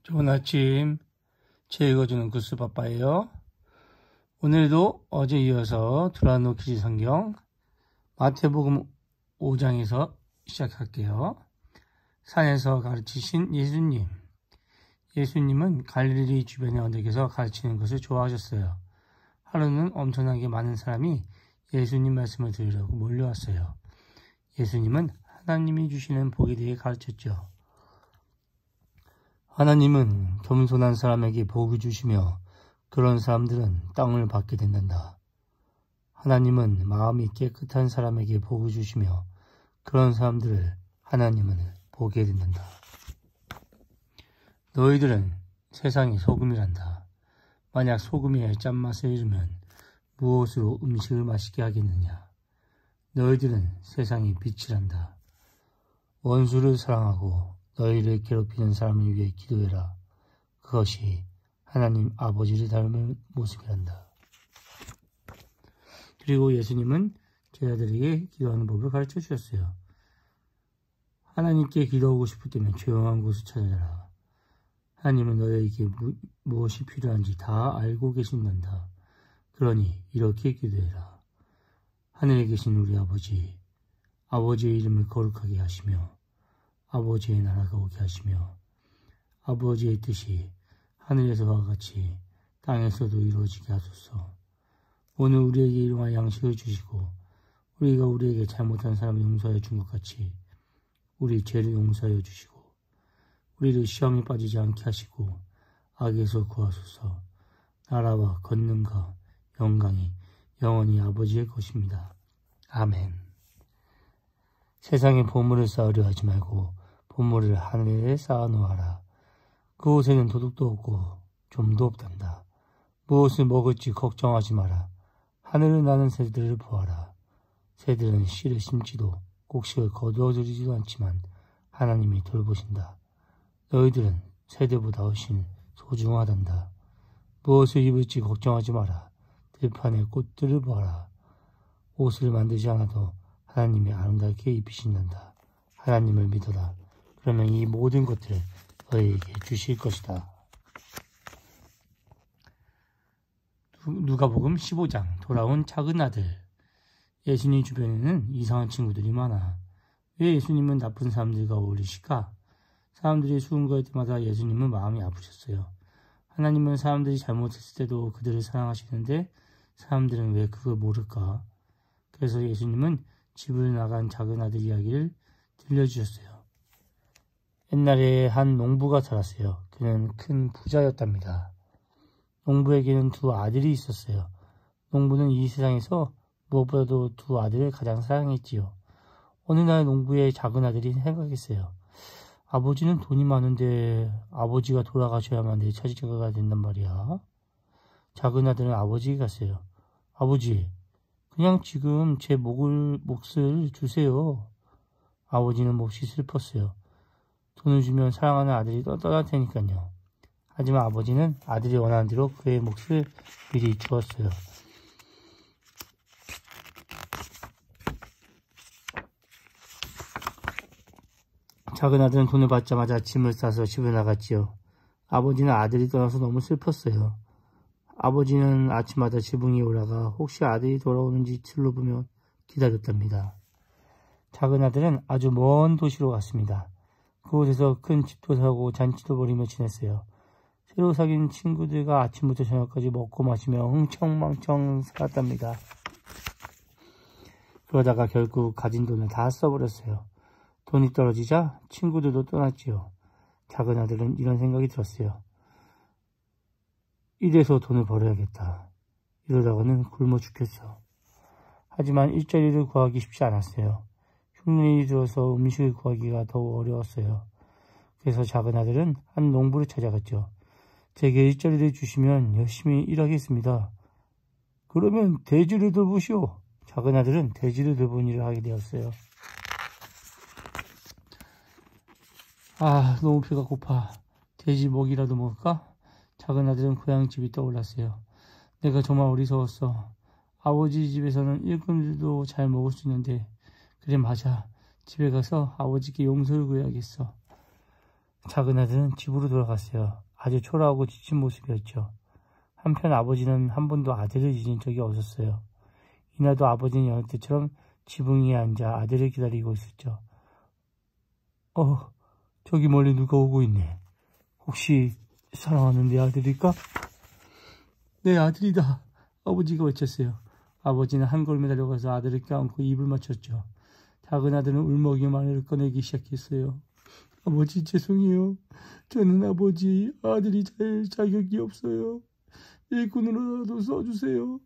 좋은 아침, 제 읽어주는 구스빠빠예요. 오늘도 어제 이어서 두라노키지 성경 마태복음 5장에서 시작할게요. 산에서 가르치신 예수님. 예수님은 갈릴리 주변의 언덕에서 가르치는 것을 좋아하셨어요. 하루는 엄청나게 많은 사람이 예수님 말씀을 들으려고 몰려왔어요. 예수님은 하나님이 주시는 복에 대해 가르쳤죠. 하나님은 겸손한 사람에게 복을 주시며 그런 사람들은 땅을 받게 된단다. 하나님은 마음이 깨끗한 사람에게 복을 주시며 그런 사람들을 하나님은 보게 된단다. 너희들은 세상의 소금이란다. 만약 소금이 짠맛을 잃으면 무엇으로 음식을 맛있게 하겠느냐. 너희들은 세상의 빛이란다. 원수를 사랑하고 너희를 괴롭히는 사람을 위해 기도해라. 그것이 하나님 아버지를 닮은 모습이란다. 그리고 예수님은 제자들에게 기도하는 법을 가르쳐 주셨어요. 하나님께 기도하고 싶을 때는 조용한 곳을 찾아라. 하나님은 너희에게 무엇이 필요한지 다 알고 계신단다. 그러니 이렇게 기도해라. 하늘에 계신 우리 아버지, 아버지의 이름을 거룩하게 하시며 아버지의 나라가 오게 하시며 아버지의 뜻이 하늘에서와 같이 땅에서도 이루어지게 하소서. 오늘 우리에게 일용할 양식을 주시고 우리가 우리에게 잘못한 사람을 용서하여 준 것 같이 우리 죄를 용서하여 주시고 우리를 시험에 빠지지 않게 하시고 악에서 구하소서. 나라와 권능과 영광이 영원히 아버지의 것입니다. 아멘. 세상에 보물을 쌓으려 하지 말고 보물을 하늘에 쌓아놓아라. 그곳에는 도둑도 없고 좀도 없단다. 무엇을 먹을지 걱정하지 마라. 하늘을 나는 새들을 보아라. 새들은 씨를 심지도 곡식을 거두어들이지도 않지만 하나님이 돌보신다. 너희들은 새들보다 훨씬 소중하단다. 무엇을 입을지 걱정하지 마라. 들판의 꽃들을 보아라. 옷을 만들지 않아도 하나님이 아름답게 입히신단다. 하나님을 믿어라. 그러면 이 모든 것들을 너희에게 주실 것이다. 누가복음 15장 돌아온 작은 아들. 예수님 주변에는 이상한 친구들이 많아. 왜 예수님은 나쁜 사람들과 어울리실까? 사람들이 수군거릴 때마다 예수님은 마음이 아프셨어요. 하나님은 사람들이 잘못했을 때도 그들을 사랑하시는데 사람들은 왜 그걸 모를까? 그래서 예수님은 집을 나간 작은 아들 이야기를 들려주셨어요. 옛날에 한 농부가 살았어요. 그는 큰 부자였답니다. 농부에게는 두 아들이 있었어요. 농부는 이 세상에서 무엇보다도 두 아들을 가장 사랑했지요. 어느 날 농부의 작은 아들이 생각했어요. 아버지는 돈이 많은데 아버지가 돌아가셔야만 내 차지가 된단 말이야. 작은 아들은 아버지에게 갔어요. 아버지, 그냥 지금 제 몫을 주세요. 아버지는 몹시 슬펐어요. 돈을 주면 사랑하는 아들이 떠날 테니까요. 하지만 아버지는 아들이 원하는 대로 그의 몫을 미리 주었어요. 작은 아들은 돈을 받자마자 짐을 싸서 집을 나갔지요. 아버지는 아들이 떠나서 너무 슬펐어요. 아버지는 아침마다 지붕 위에 올라가 혹시 아들이 돌아오는지 둘러보며 기다렸답니다. 작은 아들은 아주 먼 도시로 갔습니다. 그곳에서 큰 집도 사고 잔치도 벌이며 지냈어요. 새로 사귄 친구들과 아침부터 저녁까지 먹고 마시며 흥청망청 살았답니다. 그러다가 결국 가진 돈을 다 써버렸어요. 돈이 떨어지자 친구들도 떠났지요. 작은 아들은 이런 생각이 들었어요. 이래서 돈을 벌어야겠다. 이러다가는 굶어 죽겠어. 하지만 일자리를 구하기 쉽지 않았어요. 흉년이 들어서 음식을 구하기가 더욱 어려웠어요. 그래서 작은 아들은 한 농부를 찾아갔죠. 제게 일자리를 주시면 열심히 일하겠습니다. 그러면 돼지를 돌보시오. 작은 아들은 돼지를 돌보는 일을 하게 되었어요. 너무 배가 고파. 돼지 먹이라도 먹을까? 작은 아들은 고향집이 떠올랐어요. 내가 정말 어리석었어. 아버지 집에서는 일꾼들도 잘 먹을 수 있는데 그래 맞아. 집에 가서 아버지께 용서를 구해야겠어. 작은 아들은 집으로 돌아갔어요. 아주 초라하고 지친 모습이었죠. 한편 아버지는 한 번도 아들을 잊은 적이 없었어요. 이날도 아버지는 여느 때처럼 지붕 위에 앉아 아들을 기다리고 있었죠. 저기 멀리 누가 오고 있네. 혹시 사랑하는 내 아들일까? 내 아들이다. 아버지가 외쳤어요. 아버지는 한 걸음에 달려가서 아들을 껴안고 입을 맞췄죠. 작은 아들은 울먹이 마늘을 꺼내기 시작했어요. 아버지 죄송해요. 저는 아버지 아들이 될 자격이 없어요. 일꾼으로라도 써주세요.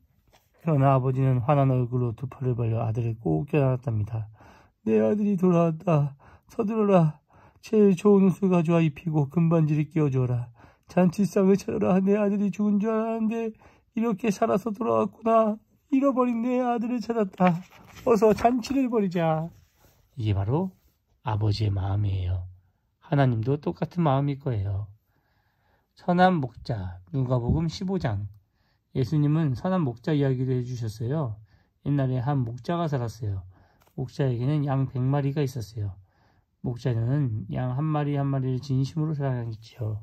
그러나 아버지는 화난 얼굴로 두 팔을 벌려 아들을 꼭 껴안았답니다. 내 아들이 돌아왔다. 서둘러라. 제일 좋은 옷을 가져와 입히고 금반지를 끼워주어라. 잔치상을 차려라. 내 아들이 죽은 줄 알았는데 이렇게 살아서 돌아왔구나. 잃어버린 내 아들을 찾았다. 어서 잔치를 벌이자. 이게 바로 아버지의 마음이에요. 하나님도 똑같은 마음일 거예요. 선한 목자, 누가복음 15장. 예수님은 선한 목자 이야기를 해주셨어요. 옛날에 한 목자가 살았어요. 목자에게는 양 100마리가 있었어요. 목자는 양 한 마리 한 마리를 진심으로 사랑했지요.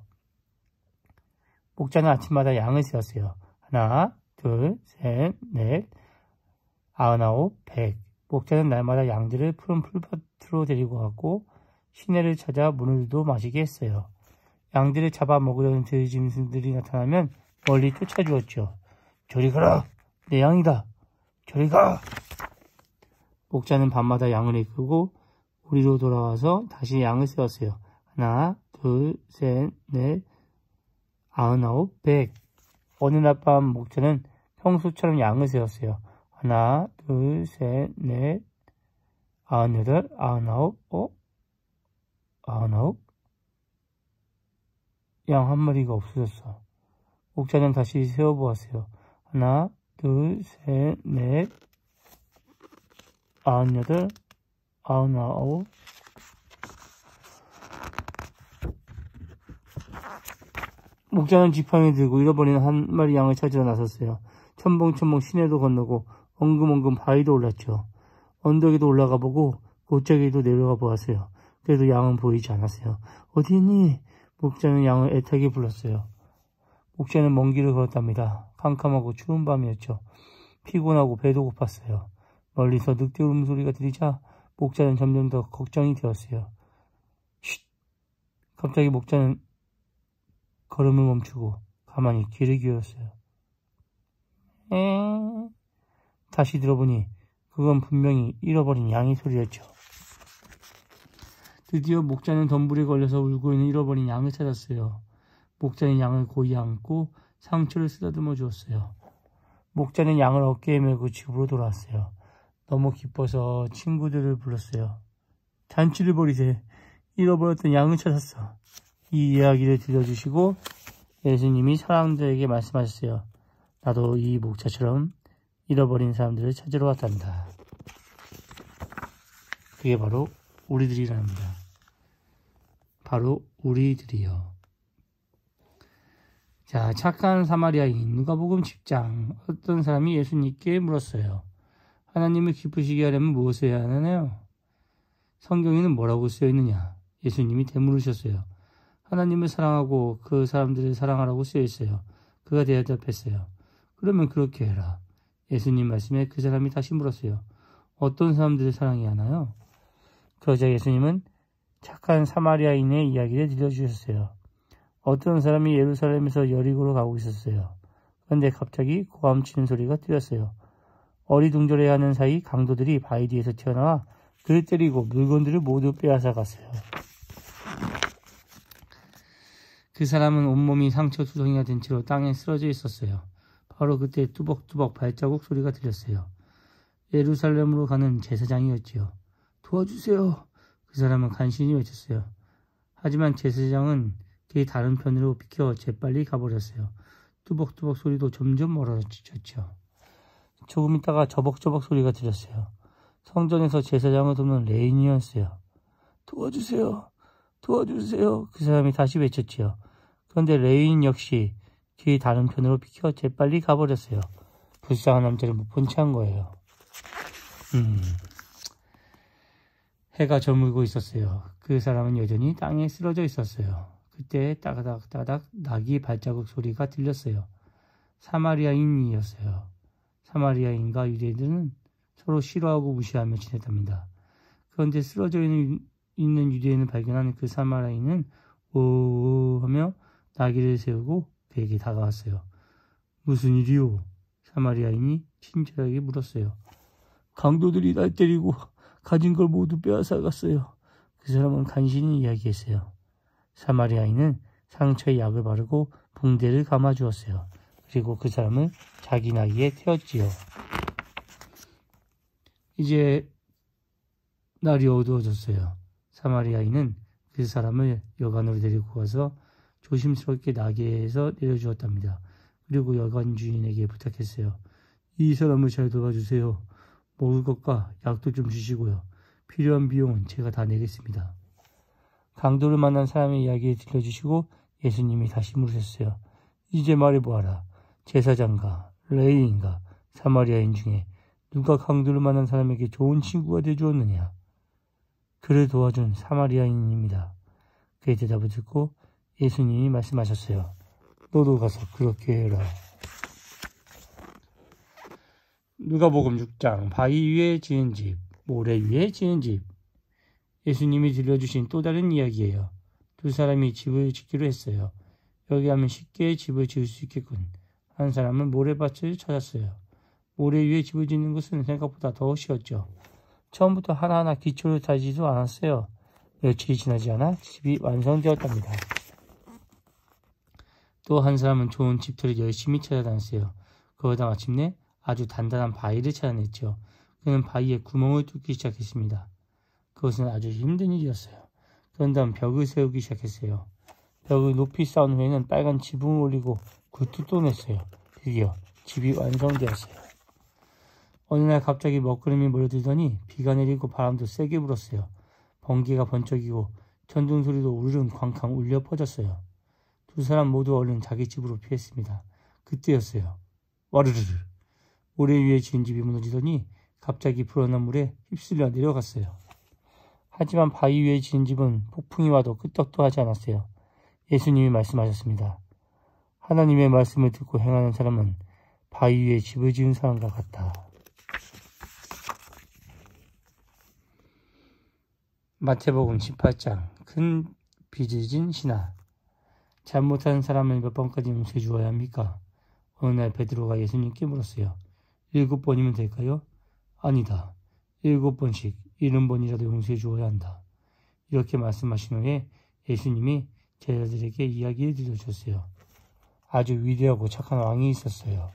목자는 아침마다 양을 세웠어요. 하나, 둘, 셋, 넷, 99, 100. 목자는 날마다 양들을 푸른 풀밭으로 데리고 갔고 시내를 찾아 문을도 마시게 했어요. 양들을 잡아먹으려는 들짐승들이 나타나면 멀리 쫓아주었죠. 저리 가라! 내 양이다! 저리 가! 목자는 밤마다 양을 이끌고 우리로 돌아와서 다시 양을 세웠어요. 하나, 둘, 셋, 넷, 99, 100. 어느 날 밤 목자는 평소처럼 양을 세웠어요. 하나, 둘, 셋, 넷, 98, 99, 99. 양 한 마리가 없어졌어. 목자는 다시 세어보았어요. 하나, 둘, 셋, 넷, 98, 99. 목자는 지팡이 들고 잃어버린 한 마리 양을 찾으러 나섰어요. 첨벙첨벙 시내도 건너고 엉금엉금 바위도 올랐죠. 언덕에도 올라가 보고 골짜기에도 내려가 보았어요. 그래도 양은 보이지 않았어요. 어디 있니? 목자는 양을 애타게 불렀어요. 목자는 먼 길을 걸었답니다. 캄캄하고 추운 밤이었죠. 피곤하고 배도 고팠어요. 멀리서 늑대 울음소리가 들리자 목자는 점점 더 걱정이 되었어요. 쉿! 갑자기 목자는 걸음을 멈추고 가만히 귀를 기울였어요. 다시 들어보니 그건 분명히 잃어버린 양의 소리였죠. 드디어 목자는 덤불에 걸려서 울고 있는 잃어버린 양을 찾았어요. 목자는 양을 고이 안고 상처를 쓰다듬어 주었어요. 목자는 양을 어깨에 메고 집으로 돌아왔어요. 너무 기뻐서 친구들을 불렀어요. 잔치를 벌이세. 잃어버렸던 양을 찾았어. 이 이야기를 들려주시고 예수님이 사람들에게 말씀하셨어요. 나도 이 목자처럼 잃어버린 사람들을 찾으러 왔단다. 그게 바로 우리들이랍니다. 바로 우리들이요. 자, 착한 사마리아인 누가복음 10장. 어떤 사람이 예수님께 물었어요. 하나님을 기쁘시게 하려면 무엇을 해야 하나요? 성경에는 뭐라고 쓰여 있느냐? 예수님이 되물으셨어요. 하나님을 사랑하고 그 사람들을 사랑하라고 쓰여 있어요. 그가 대답했어요. 그러면 그렇게 해라. 예수님 말씀에 그 사람이 다시 물었어요. 어떤 사람들을 사랑해야 하나요? 그러자 예수님은 착한 사마리아인의 이야기를 들려주셨어요. 어떤 사람이 예루살렘에서 여리고로 가고 있었어요. 그런데 갑자기 고함치는 소리가 들렸어요. 어리둥절해야 하는 사이 강도들이 바위 뒤에서 튀어나와 그를 때리고 물건들을 모두 빼앗아 갔어요. 그 사람은 온몸이 상처투성이가 된 채로 땅에 쓰러져 있었어요. 바로 그때 뚜벅뚜벅 발자국 소리가 들렸어요. 예루살렘으로 가는 제사장이었지요. 도와주세요. 그 사람은 간신히 외쳤어요. 하지만 제사장은 길 다른 편으로 비켜 재빨리 가버렸어요. 뚜벅뚜벅 소리도 점점 멀어졌죠. 조금 있다가 저벅저벅 소리가 들렸어요. 성전에서 제사장을 돕는 레인이었어요. 도와주세요. 도와주세요. 그 사람이 다시 외쳤지요. 그런데 레인 역시 길 다른 편으로 비켜 재빨리 가버렸어요. 불쌍한 남자를 못 본 채 한 거예요. 해가 저물고 있었어요. 그 사람은 여전히 땅에 쓰러져 있었어요. 그때 따닥따닥 나귀 발자국 소리가 들렸어요. 사마리아인이었어요. 사마리아인과 유대인들은 서로 싫어하고 무시하며 지냈답니다. 그런데 쓰러져 있는 유대인을 발견한 그 사마리아인은 오 하며 나귀를 세우고 그에게 다가왔어요. 무슨 일이오? 사마리아인이 친절하게 물었어요. 강도들이 날 때리고 가진 걸 모두 빼앗아갔어요. 그 사람은 간신히 이야기했어요. 사마리아인은 상처에 약을 바르고 붕대를 감아주었어요. 그리고 그 사람을 자기 나귀에 태웠지요. 이제 날이 어두워졌어요. 사마리아인은 그 사람을 여관으로 데리고 가서 조심스럽게 나귀에서 내려주었답니다. 그리고 여관 주인에게 부탁했어요. 이 사람을 잘 도와주세요. 먹을 것과 약도 좀 주시고요. 필요한 비용은 제가 다 내겠습니다. 강도를 만난 사람의 이야기를 들려주시고 예수님이 다시 물으셨어요. 이제 말해보아라. 제사장과 레위인과 사마리아인 중에 누가 강도를 만난 사람에게 좋은 친구가 되어주었느냐? 그를 도와준 사마리아인입니다. 그의 대답을 듣고 예수님이 말씀하셨어요. 너도 가서 그렇게 해라. 누가복음 6장 바위 위에 지은 집, 모래 위에 지은 집. 예수님이 들려주신 또 다른 이야기예요. 두 사람이 집을 짓기로 했어요. 여기 하면 쉽게 집을 지을 수 있겠군. 한 사람은 모래밭을 찾았어요. 모래 위에 집을 짓는 것은 생각보다 더 쉬웠죠. 처음부터 하나하나 기초를 다지지도 않았어요. 며칠이 지나지 않아 집이 완성되었답니다. 또 한 사람은 좋은 집터를 열심히 찾아다녔어요. 그러다 마침내 아주 단단한 바위를 찾아냈죠. 그는 바위에 구멍을 뚫기 시작했습니다. 그것은 아주 힘든 일이었어요. 그런 다음 벽을 세우기 시작했어요. 벽을 높이 쌓은 후에는 빨간 지붕을 올리고 굴뚝도 냈어요. 드디어 집이 완성되었어요. 어느 날 갑자기 먹구름이 몰려들더니 비가 내리고 바람도 세게 불었어요. 번개가 번쩍이고 천둥 소리도 우르릉 쾅쾅 울려 퍼졌어요. 두 사람 모두 얼른 자기 집으로 피했습니다. 그때였어요. 와르르르. 모래 위에 지은 집이 무너지더니 갑자기 불어난 물에 휩쓸려 내려갔어요. 하지만 바위 위에 지은 집은 폭풍이 와도 끄떡도 하지 않았어요. 예수님이 말씀하셨습니다. 하나님의 말씀을 듣고 행하는 사람은 바위 위에 집을 지은 사람과 같다. 마태복음 18장 큰 빚을 진 신하. 잘못한 사람을 몇 번까지 용서해 주어야 합니까? 어느 날 베드로가 예수님께 물었어요. 7번이면 될까요? 아니다. 7번씩 70번이라도 용서해 주어야 한다. 이렇게 말씀하신 후에 예수님이 제자들에게 이야기를 들려주셨어요. 아주 위대하고 착한 왕이 있었어요.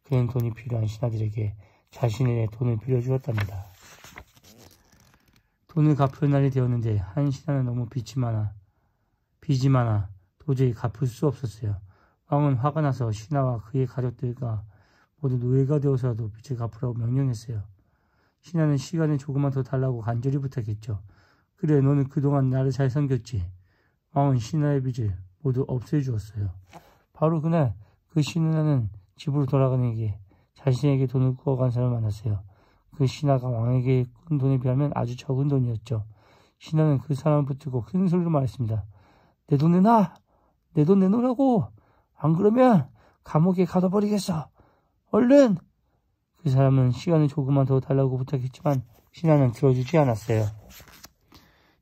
그는 돈이 필요한 신하들에게 자신의 돈을 빌려주었답니다. 돈을 갚을 날이 되었는데 한 신하는 너무 빚이 많아 도저히 갚을 수 없었어요. 왕은 화가 나서 신하와 그의 가족들과 모두 노예가 되어서라도 빚을 갚으라고 명령했어요. 신하는 시간을 조금만 더 달라고 간절히 부탁했죠. 그래, 너는 그동안 나를 잘 섬겼지. 왕은 신하의 빚을 모두 없애주었어요. 바로 그날 그 신하는 집으로 돌아가는 게 자신에게 돈을 구워간 사람을 만났어요. 그 신하가 왕에게 꾼 돈에 비하면 아주 적은 돈이었죠. 신하는 그 사람을 붙들고 큰 소리로 말했습니다. 내 돈 내놔! 내 돈 내놓으라고! 안 그러면 감옥에 가둬버리겠어! 얼른! 그 사람은 시간을 조금만 더 달라고 부탁했지만 신하는 들어주지 않았어요.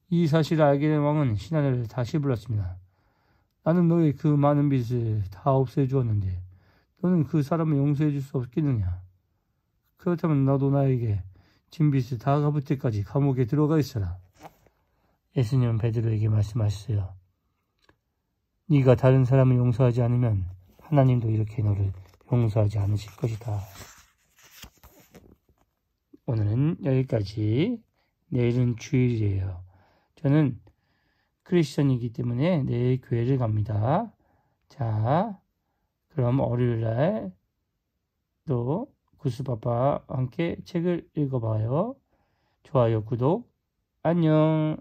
이 사실을 알게 된 왕은 신하를 다시 불렀습니다. 나는 너의 그 많은 빚을 다 없애주었는데 너는 그 사람을 용서해 줄 수 없겠느냐? 그렇다면 너도 나에게 진 빚을 다 갚을 때까지 감옥에 들어가 있어라. 예수님은 베드로에게 말씀하셨어요. 네가 다른 사람을 용서하지 않으면 하나님도 이렇게 너를 용서하지 않으실 것이다. 오늘은 여기까지. 내일은 주일이에요. 저는 크리스천이기 때문에 내일 교회를 갑니다. 자, 그럼 월요일날 또 구스파파와 함께 책을 읽어봐요. 좋아요, 구독, 안녕.